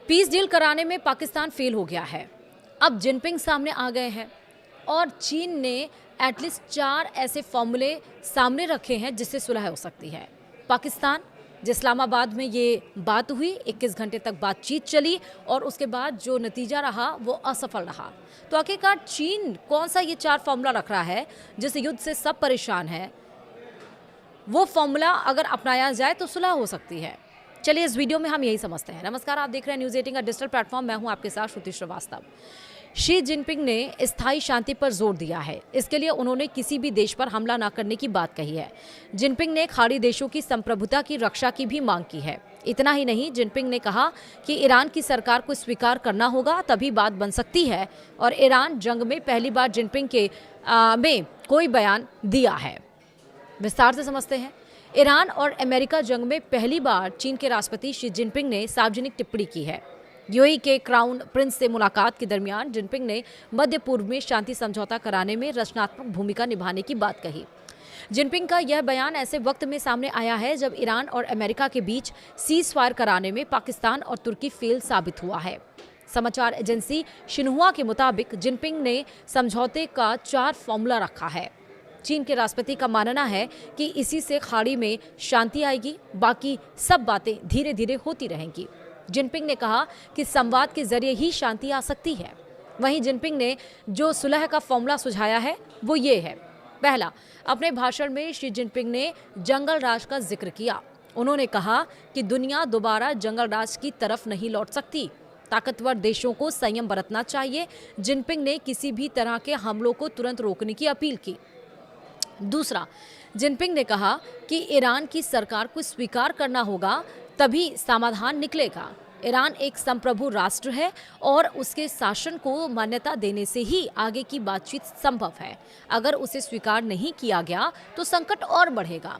Peace deal कराने में Pakistan fail हो गया है। अब जिनपिंग सामने आ गए हैं और चीन ने एटलीस्ट 4 ऐसे फॉर्मूले सामने रखे हैं जिससे सुलह हो सकती है। पाकिस्तान, इस्लामाबाद में ये बात हुई, 21 घंटे तक बातचीत चली और उसके बाद जो नतीजा रहा वो असफल रहा। तो आखिरकार चीन कौन सा ये 4 फॉर्मूला रख रहा है जिस युद्ध से सब परेशान है, वो फॉर्मूला अगर अपनाया जाए तो सुलह हो सकती है। चलिए इस वीडियो में हम यही समझते हैं। नमस्कार, आप देख रहे हैं न्यूज़ 18 का डिजिटल प्लेटफॉर्म। मैं हूं आपके साथ श्रुति श्रीवास्तव। शी जिनपिंग ने स्थायी शांति पर जोर दिया है। इसके लिए उन्होंने किसी भी देश पर हमला न करने की बात कही है। जिनपिंग ने खाड़ी देशों की संप्रभुता की रक्षा की भी मांग की है। इतना ही नहीं, जिनपिंग ने कहा कि ईरान की सरकार को स्वीकार करना होगा, तभी बात बन सकती है। और ईरान जंग में पहली बार जिनपिंग के में कोई बयान दिया है। विस्तार से समझते हैं। ईरान और अमेरिका जंग में पहली बार चीन के राष्ट्रपति शी जिनपिंग ने सार्वजनिक टिप्पणी की है। यूएई के क्राउन प्रिंस से मुलाकात के दरमियान जिनपिंग ने मध्य पूर्व में शांति समझौता कराने में रचनात्मक भूमिका निभाने की बात कही। जिनपिंग का यह बयान ऐसे वक्त में सामने आया है जब ईरान और अमेरिका के बीच सीज फायर कराने में पाकिस्तान और तुर्की फेल साबित हुआ है। समाचार एजेंसी शिन्हुआ के मुताबिक जिनपिंग ने समझौते का 4 फॉर्मूला रखा है। चीन के राष्ट्रपति का मानना है कि इसी से खाड़ी में शांति आएगी, बाकी सब बातें धीरे धीरे होती रहेंगी। जिनपिंग ने कहा कि संवाद के जरिए ही शांति आ सकती है। वहीं जिनपिंग ने जो सुलह का फॉर्मूला सुझाया है वो ये है। पहला, अपने भाषण में शी जिनपिंग ने जंगल राज का जिक्र किया। उन्होंने कहा कि दुनिया दोबारा जंगल राज की तरफ नहीं लौट सकती। ताकतवर देशों को संयम बरतना चाहिए। जिनपिंग ने किसी भी तरह के हमलों को तुरंत रोकने की अपील की। दूसरा, जिनपिंग ने कहा कि ईरान की सरकार को स्वीकार करना होगा, तभी समाधान निकलेगा। ईरान एक संप्रभु राष्ट्र है और उसके शासन को मान्यता देने से ही आगे की बातचीत संभव है। अगर उसे स्वीकार नहीं किया गया तो संकट और बढ़ेगा।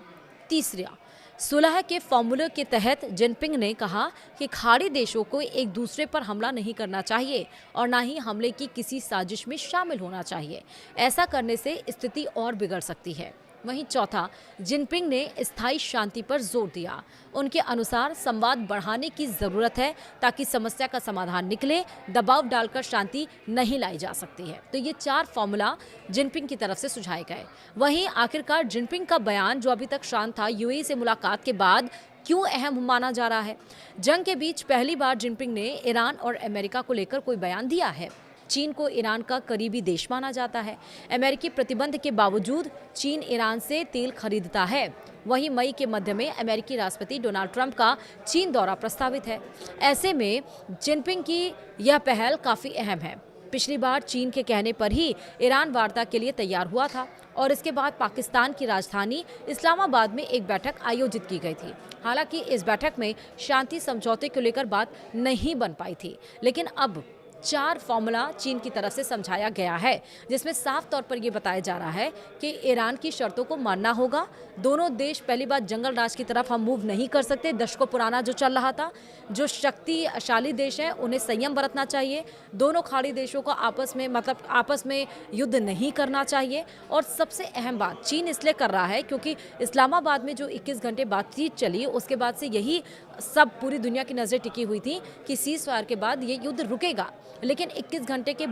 तीसरा, सुलह के फॉर्मूले के तहत जिनपिंग ने कहा कि खाड़ी देशों को एक दूसरे पर हमला नहीं करना चाहिए और न ही हमले की किसी साजिश में शामिल होना चाहिए। ऐसा करने से स्थिति और बिगड़ सकती है। वहीं चौथा, जिनपिंग ने स्थायी शांति पर जोर दिया। उनके अनुसार संवाद बढ़ाने की जरूरत है ताकि समस्या का समाधान निकले। दबाव डालकर शांति नहीं लाई जा सकती है। तो ये 4 फॉर्मूला जिनपिंग की तरफ से सुझाए गए। वहीं आखिरकार जिनपिंग का बयान जो अभी तक शांत था, यूएई से मुलाकात के बाद क्यों अहम माना जा रहा है? जंग के बीच पहली बार जिनपिंग ने ईरान और अमेरिका को लेकर कोई बयान दिया है। चीन को ईरान का करीबी देश माना जाता है। अमेरिकी प्रतिबंध के बावजूद चीन ईरान से तेल खरीदता है। वहीं मई के मध्य में अमेरिकी राष्ट्रपति डोनाल्ड ट्रंप का चीन दौरा प्रस्तावित है। ऐसे में जिनपिंग की यह पहल काफ़ी अहम है। पिछली बार चीन के कहने पर ही ईरान वार्ता के लिए तैयार हुआ था और इसके बाद पाकिस्तान की राजधानी इस्लामाबाद में एक बैठक आयोजित की गई थी। हालांकि इस बैठक में शांति समझौते को लेकर बात नहीं बन पाई थी, लेकिन अब 4 फॉर्मूला चीन की तरफ से समझाया गया है, जिसमें साफ तौर पर यह बताया जा रहा है कि ईरान की शर्तों को मानना होगा। दोनों देश पहली बार जंगल राज की तरफ हम मूव नहीं कर सकते। दशकों पुराना जो चल रहा था, जो शक्तिशाली देश हैं उन्हें संयम बरतना चाहिए। दोनों खाड़ी देशों को आपस में युद्ध नहीं करना चाहिए। और सबसे अहम बात चीन इसलिए कर रहा है क्योंकि इस्लामाबाद में जो 21 घंटे बातचीत चली, उसके बाद से यही सब पूरी दुनिया की नज़रें टिकी हुई थी कि सीज फायर के बाद ये युद्ध रुकेगा। लेकिन 21 घंटे के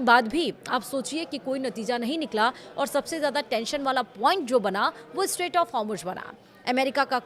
बाद भी आप सोचिए कि कोई नतीजा नहीं निकला। और सबसे ज़्यादा टेंशन वाला पॉइंट जो बना वो स्ट्रेट ऑफ हॉर्मुज बना। अमेरिका का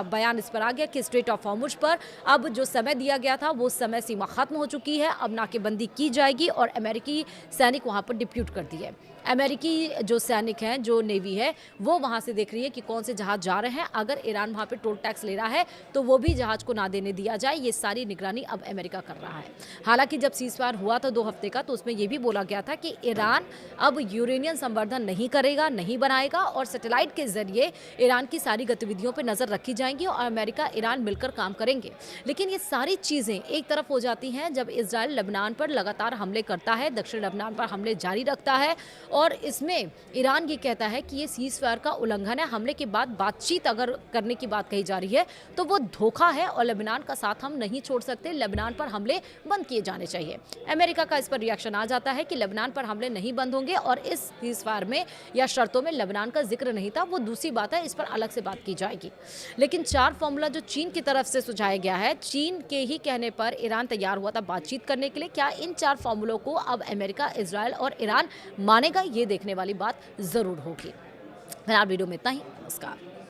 बयान इस पर आ गया कि स्ट्रेट ऑफ हॉर्मुज पर अब जो समय दिया गया था वो समय सीमा खत्म हो चुकी है। अब नाकेबंदी की जाएगी और अमेरिकी सैनिक वहां पर डिप्यूट कर दिए। अमेरिकी जो सैनिक हैं, जो नेवी है, वो वहां से देख रही है कि कौन से जहाज जा रहे हैं। अगर ईरान वहां पे टोल टैक्स ले रहा है तो वो भी जहाज को ना देने दिया जाए। ये सारी निगरानी अब अमेरिका कर रहा है। हालांकि जब सीज फायर हुआ था 2 हफ्ते का, तो उसमें ये भी बोला गया था कि ईरान अब यूरेनियम संवर्धन नहीं करेगा, नहीं बनाएगा और सैटेलाइट के जरिए ईरान की सारी गतिविधियों पर नजर रखी जाएंगी और अमेरिका ईरान मिलकर काम करेंगे। लेकिन ये सारी चीजें एक तरफ हो जाती हैं जब इजराइल लेबनान पर लगातार हमले करता है, दक्षिण लेबनान पर हमले जारी रखता है। और इसमें ईरान ये कहता है कि ये सीज फायर का उल्लंघन है। हमले के बाद बातचीत अगर करने की बात कही जा रही है तो वो धोखा है और लेबनान का साथ हम नहीं छोड़ सकते। लेबनान पर हमले बंद किए जाने चाहिए। अमेरिका का इस पर रिएक्शन आ जाता है कि लेबनान पर हमले नहीं बंद होंगे और इस सीज फायर में या शर्तों में लेबनान का जिक्र नहीं था। वो दूसरी बात है, इस पर अलग से बात की जाएगी। लेकिन 4 फॉर्मूला जो चीन की तरफ से सुझाया गया है, चीन के ही कहने पर ईरान तैयार हुआ था बातचीत करने के लिए। क्या इन 4 फॉर्मूलों को अब अमेरिका, इजराइल और ईरान मानेगा, ये देखने वाली बात ज़रूर होगी। फिलहाल वीडियो में इतना ही। नमस्कार।